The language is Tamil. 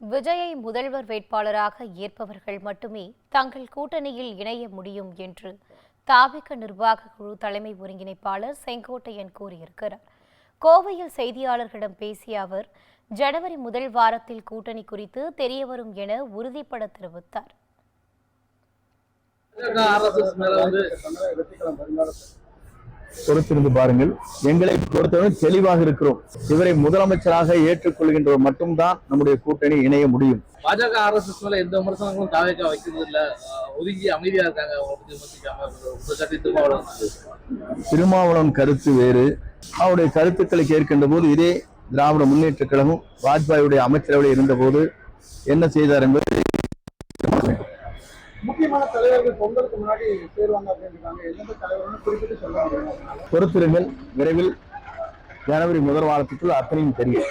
விஜயை முதல்வர் வேட்பாளராக ஏற்பவர்கள் மட்டுமே தங்கள் கூட்டணியில் இணைய முடியும் என்று தாவிக நிர்வாக குழு தலைமை ஒருங்கிணைப்பாளர் செங்கோட்டையன் கூறியிருக்கிறார். கோவையில் செய்தியாளர்களிடம் பேசிய அவர், ஜனவரி முதல் வாரத்தில் கூட்டணி குறித்து தெரியவரும் என உறுதிபட தெரிவித்தார். பொறுத்திருந்து பாருங்கள். எங்களை பொறுத்தவரை தெளிவாக இருக்கிறோம். இவரை முதலமைச்சராக ஏற்றுக்கொள்கின்றவர் மட்டும்தான் நம்முடைய கூட்டணி இணைய முடியும். பாஜக RSS மேல எந்த விமர்சனங்களும் தாவேக வைக்கிறது இல்ல, ஒதுங்கி அமைதியா இருக்காங்க. திருமாவளவன் கருத்து வேறு. அவருடைய கருத்துக்களை கேட்கின்ற போது இதே திராவிட முன்னேற்ற கழகம் வாஜ்பாயுடைய அமைச்சரவையில் இருந்த போது என்ன செய்தார் என்பது முக்கியமான தலைவர்கள் பொங்கலுக்கு முன்னாடி சேருவாங்க அப்படின்றாங்க. எந்த தலைவர்கள் குறிப்பிட்டு சொல்லுவாங்க. பொறுத்திருங்கள். விரைவில் ஜனவரி முதல் வாரத்துக்குள் அத்தனையும் தெரியும்.